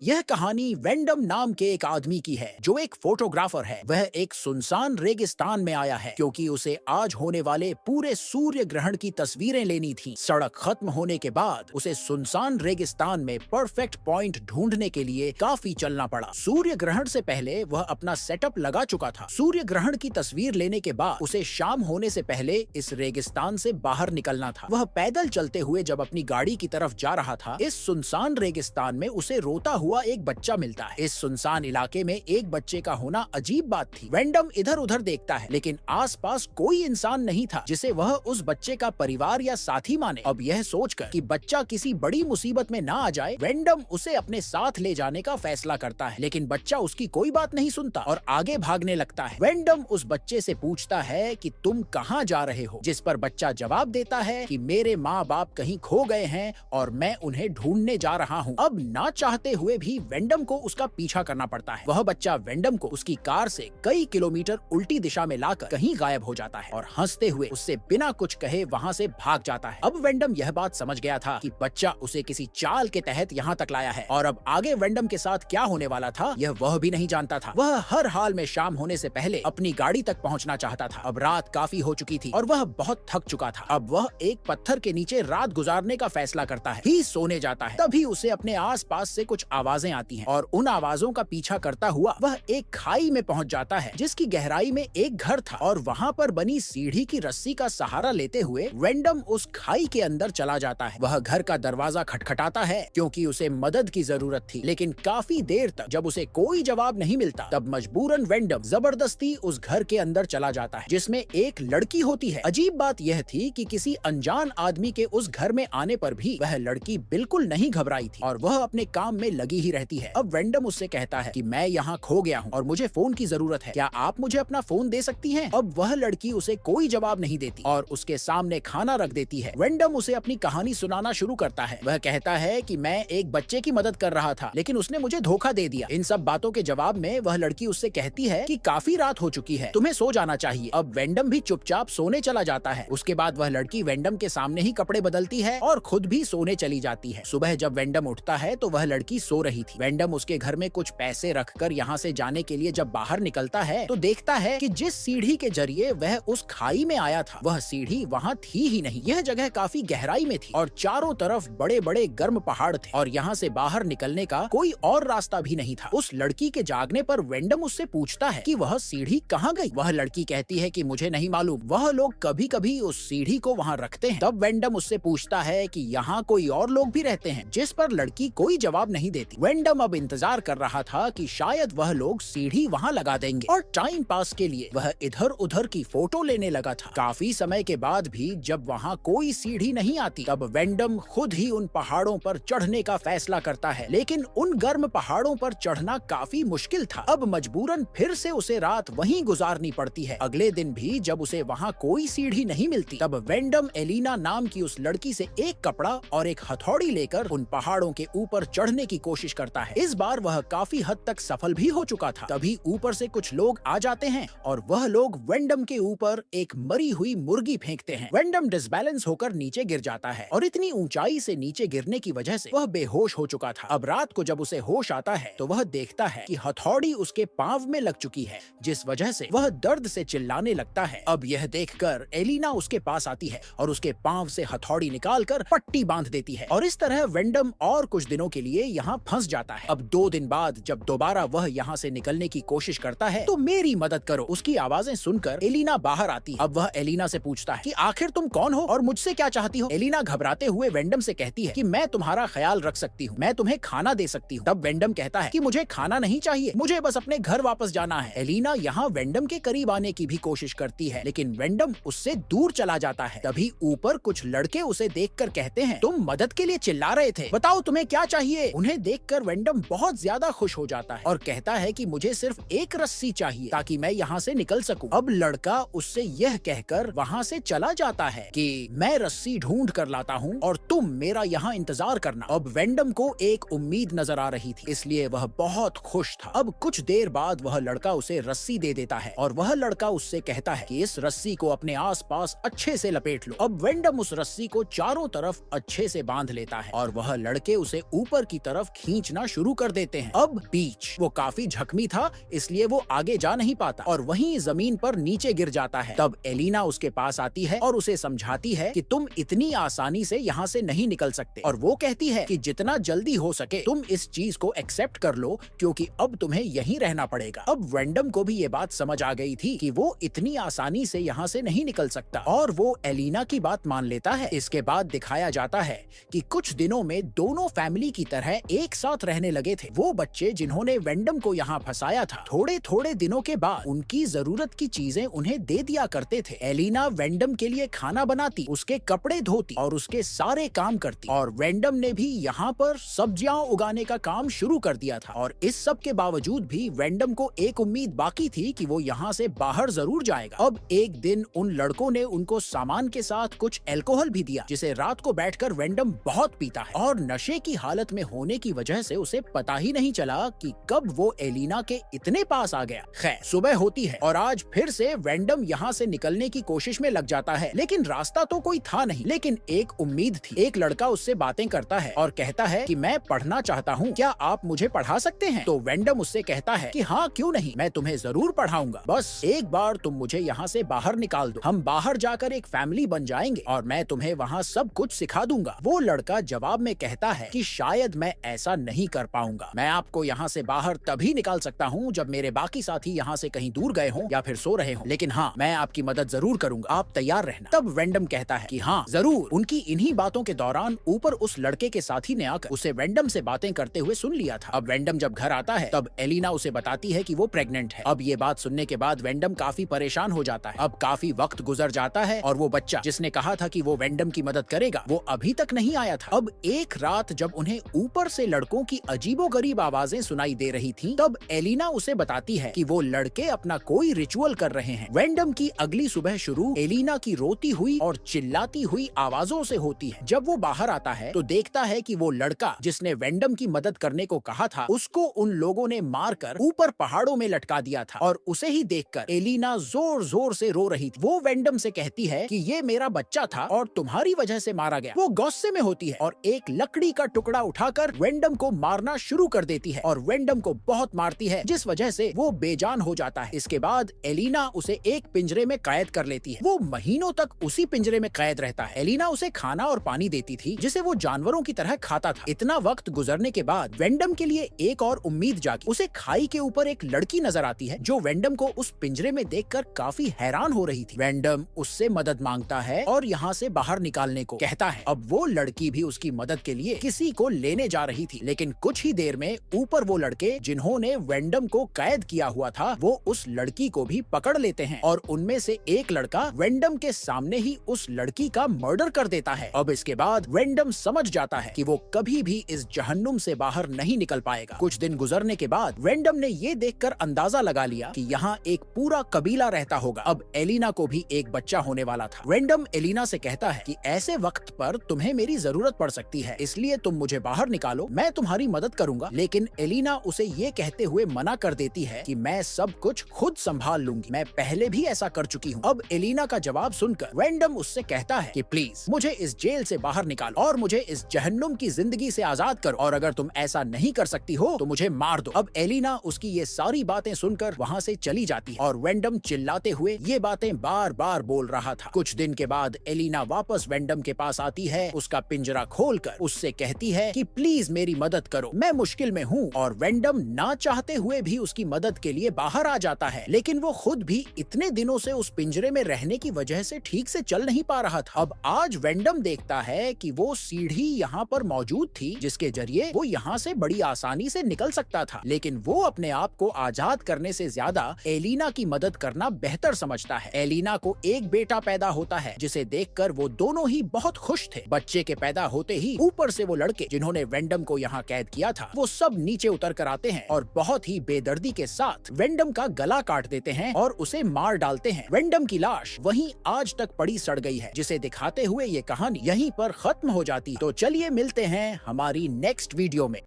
यह कहानी वेंडम नाम के एक आदमी की है जो एक फोटोग्राफर है। वह एक सुनसान रेगिस्तान में आया है क्योंकि उसे आज होने वाले पूरे सूर्य ग्रहण की तस्वीरें लेनी थी। सड़क खत्म होने के बाद उसे सुनसान रेगिस्तान में परफेक्ट पॉइंट ढूंढने के लिए काफी चलना पड़ा। सूर्य ग्रहण से पहले वह अपना सेटअप लगा चुका था। सूर्य ग्रहण की तस्वीर लेने के बाद उसे शाम होने से पहले इस रेगिस्तान से बाहर निकलना था। वह पैदल चलते हुए जब अपनी गाड़ी की तरफ जा रहा था, इस सुनसान रेगिस्तान में उसे रोता हुआ एक बच्चा मिलता है। इस सुनसान इलाके में एक बच्चे का होना अजीब बात थी। वेंडम इधर उधर देखता है लेकिन आसपास कोई इंसान नहीं था जिसे वह उस बच्चे का परिवार या साथी माने। अब यह सोचकर कि बच्चा किसी बड़ी मुसीबत में ना आ जाए, वेंडम उसे अपने साथ ले जाने का फैसला करता है, लेकिन बच्चा उसकी कोई बात नहीं सुनता और आगे भागने लगता है। वेंडम उस बच्चे से पूछता है कि तुम कहाँ जा रहे हो, जिस पर बच्चा जवाब देता है कि मेरे माँ बाप कहीं खो गए हैं और मैं उन्हें ढूंढने जा रहा हूँ। अब ना चाहते हुए भी वेंडम को उसका पीछा करना पड़ता है। वह बच्चा वेंडम को उसकी कार से कई किलोमीटर उल्टी दिशा में लाकर कहीं गायब हो जाता है और हंसते हुए उससे बिना कुछ कहे वहाँ से भाग जाता है। अब वेंडम यह बात समझ गया था कि बच्चा उसे किसी चाल के तहत यहाँ तक लाया है और अब आगे वेंडम के साथ क्या होने वाला था यह वह भी नहीं जानता था। वह हर हाल में शाम होने से पहले अपनी गाड़ी तक पहुँचना चाहता था। अब रात काफी हो चुकी थी और वह बहुत थक चुका था। अब वह एक पत्थर के नीचे रात गुजारने का फैसला करता है। ही सोने जाता है, तभी उसे अपने आसपास से कुछ आवाजें आती हैं और उन आवाजों का पीछा करता हुआ वह एक खाई में पहुंच जाता है जिसकी गहराई में एक घर था और वहां पर बनी सीढ़ी की रस्सी का सहारा लेते हुए वेंडम उस खाई के अंदर चला जाता है। वह घर का दरवाजा खटखटाता है क्योंकि उसे मदद की जरूरत थी, लेकिन काफी देर तक जब उसे कोई जवाब नहीं मिलता तब मजबूरन वेंडम जबरदस्ती उस घर के अंदर चला जाता है जिसमें एक लड़की होती है। अजीब बात यह थी कि किसी अनजान आदमी के उस घर में आने पर भी वह लड़की बिल्कुल नहीं घबराई थी और वह अपने काम में लगी ही रहती है। अब वेंडम उससे कहता है कि मैं यहाँ खो गया हूँ और मुझे फोन की जरूरत है, क्या आप मुझे अपना फोन दे सकती हैं? अब वह लड़की उसे कोई जवाब नहीं देती और उसके सामने खाना रख देती है। वेंडम उसे अपनी कहानी सुनाना शुरू करता है। वह कहता है कि मैं एक बच्चे की मदद कर रहा था लेकिन उसने मुझे धोखा दे दिया। इन सब बातों के जवाब में वह लड़की उससे कहती है कि काफी रात हो चुकी है, तुम्हें सो जाना चाहिए। अब वेंडम भी चुपचाप सोने चला जाता है। उसके बाद वह लड़की वेंडम के सामने ही कपड़े बदलती है और खुद भी सोने चली जाती है। सुबह जब वेंडम उठता है तो वह लड़की सो रही थी। वेंडम उसके घर में कुछ पैसे रखकर यहाँ से जाने के लिए जब बाहर निकलता है तो देखता है कि जिस सीढ़ी के जरिए वह उस खाई में आया था वह सीढ़ी वहाँ थी ही नहीं। यह जगह काफी गहराई में थी और चारों तरफ बड़े बड़े गर्म पहाड़ थे और यहाँ से बाहर निकलने का कोई और रास्ता भी नहीं था। उस लड़की के जागने पर वेंडम उससे पूछता है कि वह सीढ़ी कहाँ गई। वह लड़की कहती है कि मुझे नहीं मालूम, वह लोग कभी कभी उस सीढ़ी को वहाँ रखते हैं। तब वेंडम उससे पूछता है कि यहाँ कोई और लोग भी रहते हैं, जिस पर लड़की कोई जवाब नहीं देती। वेंडम अब इंतजार कर रहा था कि शायद वह लोग सीढ़ी वहाँ लगा देंगे और टाइम पास के लिए वह इधर उधर की फोटो लेने लगा था। काफी समय के बाद भी जब वहाँ कोई सीढ़ी नहीं आती तब वेंडम खुद ही उन पहाड़ों पर चढ़ने का फैसला करता है, लेकिन उन गर्म पहाड़ों पर चढ़ना काफी मुश्किल था। अब मजबूरन फिर से उसे रात वहीं गुजारनी पड़ती है। अगले दिन भी जब उसे वहाँ कोई सीढ़ी नहीं मिलती तब वेंडम एलिना नाम की उस लड़की से एक कपड़ा और एक हथौड़ी लेकर उन पहाड़ों के ऊपर चढ़ने की कोशिश करता है। इस बार वह काफी हद तक सफल भी हो चुका था। तभी ऊपर से कुछ लोग आ जाते हैं और वह लोग वेंडम के ऊपर एक मरी हुई मुर्गी फेंकते हैं। वेंडम डिसबैलेंस होकर नीचे गिर जाता है और इतनी ऊंचाई से नीचे गिरने की वजह से वह बेहोश हो चुका था। अब रात को जब उसे होश आता है तो वह देखता है कि हथौड़ी उसके पांव में लग चुकी है, जिस वजह से वह दर्द से चिल्लाने लगता है। अब यह देखकर एलिना उसके पास आती है और उसके पांव से हथौड़ी निकालकर पट्टी बांध देती है और इस तरह वेंडम और कुछ दिनों के लिए यहाँ फंस जाता है। अब 2 दिन बाद जब दोबारा वह यहाँ से निकलने की कोशिश करता है तो मेरी मदद करो, उसकी आवाजें सुनकर एलिना बाहर आती है। अब वह एलिना से पूछता है कि आखिर तुम कौन हो और मुझसे क्या चाहती हो। एलिना घबराते हुए वेंडम से कहती है कि मैं तुम्हारा ख्याल रख सकती हूँ, मैं तुम्हें खाना दे सकती हूँ। तब वेंडम कहता है कि मुझे खाना नहीं चाहिए, मुझे बस अपने घर वापस जाना है। एलिना यहाँ वेंडम के करीब आने की भी कोशिश करती है लेकिन वेंडम उससे दूर चला जाता है। तभी ऊपर कुछ लड़के उसे देखकर कहते हैं तुम मदद के लिए चिल्ला रहे थे, बताओ तुम्हें क्या चाहिए। उन्हें देखकर वेंडम बहुत ज्यादा खुश हो जाता है और कहता है कि मुझे सिर्फ एक रस्सी चाहिए ताकि मैं यहाँ से निकल सकूं। अब लड़का उससे यह कहकर वहाँ से चला जाता है कि मैं रस्सी ढूंढ कर लाता हूँ और तुम मेरा यहाँ इंतजार करना। अब वेंडम को एक उम्मीद नजर आ रही थी, इसलिए वह बहुत खुश था। अब कुछ देर बाद वह लड़का उसे रस्सी दे देता है और वह लड़का उससे कहता है कि इस रस्सी को अपने आसपास अच्छे से लपेट लो। अब वेंडम उस रस्सी को चारों तरफ अच्छे से बांध लेता है और वह लड़के उसे ऊपर की तरफ खींच खींचना शुरू कर देते हैं। अब पीच वो काफी जख्मी था, इसलिए वो आगे जा नहीं पाता और वहीं जमीन पर नीचे गिर जाता है। तब एलिना उसके पास आती है और उसे समझाती है कि तुम इतनी आसानी से यहाँ से नहीं निकल सकते, और वो कहती है कि जितना जल्दी हो सके तुम इस चीज को एक्सेप्ट कर लो, क्योंकि अब तुम्हें यहीं रहना पड़ेगा। अब वेंडम को भी ये बात समझ आ गई थी कि वो इतनी आसानी से यहाँ से नहीं निकल सकता, और वो एलिना की बात मान लेता है। इसके बाद दिखाया जाता है कि कुछ दिनों में दोनों फैमिली की तरह एक साथ रहने लगे थे। वो बच्चे जिन्होंने वेंडम को यहाँ फंसाया था, थोड़े थोड़े दिनों के बाद उनकी जरूरत की चीजें उन्हें दे दिया करते थे। एलिना वेंडम के लिए खाना बनाती, उसके कपड़े धोती और उसके सारे काम करती, और वेंडम ने भी यहाँ पर सब्जियां उगाने का काम शुरू कर दिया था। और इस सब के बावजूद भी वेंडम को एक उम्मीद बाकी थी कि वो यहाँ से बाहर जरूर जाएगा। अब एक दिन उन लड़कों ने उनको सामान के साथ कुछ अल्कोहल भी दिया, जिसे रात को बैठकर वेंडम बहुत पीता है, और नशे की हालत में होने की वजह से उसे पता ही नहीं चला कि कब वो एलिना के इतने पास आ गया। खैर, सुबह होती है और आज फिर से वेंडम यहाँ से निकलने की कोशिश में लग जाता है, लेकिन रास्ता तो कोई था नहीं। लेकिन एक उम्मीद थी। एक लड़का उससे बातें करता है और कहता है कि मैं पढ़ना चाहता हूँ, क्या आप मुझे पढ़ा सकते हैं? तो वेंडम उससे कहता है कि हाँ, क्यों नहीं, मैं तुम्हें जरूर पढ़ाऊंगा, बस एक बार तुम मुझे यहाँ से बाहर निकाल दो। हम बाहर जाकर एक फैमिली बन जाएंगे और मैं तुम्हें वहाँ सब कुछ सिखा दूंगा। वो लड़का जवाब में कहता है कि शायद मैं ऐसा नहीं कर पाऊंगा, मैं आपको यहाँ से बाहर तभी निकाल सकता हूँ जब मेरे बाकी साथी यहाँ से कहीं दूर गए हों या फिर सो रहे हों, लेकिन हाँ, मैं आपकी मदद जरूर करूंगा, आप तैयार रहना। तब वेंडम कहता है कि हाँ जरूर। उनकी इन्हीं बातों के दौरान ऊपर उस लड़के के साथी ने आकर उसे वेंडम से बातें करते हुए सुन लिया था। अब वेंडम जब घर आता है तब एलिना उसे बताती है कि वो प्रेग्नेंट है। अब ये बात सुनने के बाद वेंडम काफी परेशान हो जाता है। अब काफी वक्त गुजर जाता है और वो बच्चा जिसने कहा था कि वो वेंडम की मदद करेगा, वो अभी तक नहीं आया था। अब एक रात जब उन्हें ऊपर से लड़कों की अजीबोगरीब आवाजें सुनाई दे रही थीं, तब एलिना उसे बताती है कि वो लड़के अपना कोई रिचुअल कर रहे हैं। वेंडम की अगली सुबह शुरू एलिना की रोती हुई और चिल्लाती हुई आवाजों से होती है। जब वो बाहर आता है तो देखता है कि वो लड़का जिसने वेंडम की मदद करने को कहा था, उसको उन लोगों ने मारकर ऊपर पहाड़ों में लटका दिया था, और उसे ही देखकर एलिना जोर जोर से रो रही थी। वो वेंडम से कहती है कि ये मेरा बच्चा था और तुम्हारी वजह से मारा गया। वो गुस्से में होती है और एक लकड़ी का टुकड़ा उठाकर वेंडम को मारना शुरू कर देती है, और वेंडम को बहुत मारती है, जिस वजह से वो बेजान हो जाता है। इसके बाद एलिना उसे एक पिंजरे में कैद कर लेती है। वो महीनों तक उसी पिंजरे में कैद रहता है। एलिना उसे खाना और पानी देती थी, जिसे वो जानवरों की तरह खाता था। इतना वक्त गुजरने के बाद वेंडम के लिए एक और उम्मीद जागी। उसे खाई के ऊपर एक लड़की नजर आती है जो वेंडम को उस पिंजरे में देखकर काफी हैरान हो रही थी। वेंडम उससे मदद मांगता है और यहाँ से बाहर निकालने को कहता है। अब वो लड़की भी उसकी मदद के लिए किसी को लेने जा रही थी, लेकिन कुछ ही देर में ऊपर वो लड़के जिन्होंने वेंडम को कैद किया हुआ था, वो उस लड़की को भी पकड़ लेते हैं, और उनमें से एक लड़का वेंडम के सामने ही उस लड़की का मर्डर कर देता है। अब इसके बाद वेंडम समझ जाता है कि वो कभी भी इस जहन्नुम से बाहर नहीं निकल पाएगा। कुछ दिन गुजरने के बाद वेंडम ने ये देखकर अंदाजा लगा लिया कि यहाँ एक पूरा कबीला रहता होगा। अब एलिना को भी एक बच्चा होने वाला था। वेंडम एलिना से कहता है कि ऐसे वक्त पर तुम्हें मेरी जरूरत पड़ सकती है, इसलिए तुम मुझे बाहर निकालो, मैं तुम्हारी मदद करूंगा। लेकिन एलिना उसे ये कहते हुए मना कर देती है कि मैं सब कुछ खुद संभाल लूंगी, मैं पहले भी ऐसा कर चुकी हूँ। अब एलिना का जवाब सुनकर वेंडम उससे कहता है कि प्लीज मुझे इस जेल से बाहर निकालो और मुझे इस जहन्नुम की जिंदगी से आजाद करो, और अगर तुम ऐसा नहीं कर सकती हो तो मुझे मार दो। अब एलिना उसकी ये सारी बातें सुनकर वहाँ से चली जाती है, और वेंडम चिल्लाते हुए ये बातें बार बार बोल रहा था। कुछ दिन के बाद एलिना वापस वेंडम के पास आती है, उसका पिंजरा खोलकर उससे कहती है कि प्लीज मेरी मदद करो, मैं मुश्किल में हूँ। और वेंडम ना चाहते हुए भी उसकी मदद के लिए बाहर आ जाता है, लेकिन वो खुद भी इतने दिनों से उस पिंजरे में रहने की वजह से ठीक से चल नहीं पा रहा था। अब आज वेंडम देखता है कि वो सीढ़ी यहाँ पर मौजूद थी, जिसके जरिए वो यहाँ से बड़ी आसानी से निकल सकता था, लेकिन वो अपने आप को आजाद करने से ज्यादा एलिना की मदद करना बेहतर समझता है। एलिना को एक बेटा पैदा होता है, जिसे देखकर वो दोनों ही बहुत खुश थे। बच्चे के पैदा होते ही ऊपर से वो लड़के जिन्होंने वेंडम को यहाँ कैद किया था, वो सब नीचे उतर कर आते हैं और बहुत ही बेदर्दी के साथ वेंडम का गला काट देते हैं और उसे मार डालते हैं। वेंडम की लाश वहीं आज तक पड़ी सड़ गई है, जिसे दिखाते हुए ये कहानी यहीं पर खत्म हो जाती। तो चलिए मिलते हैं हमारी नेक्स्ट वीडियो में।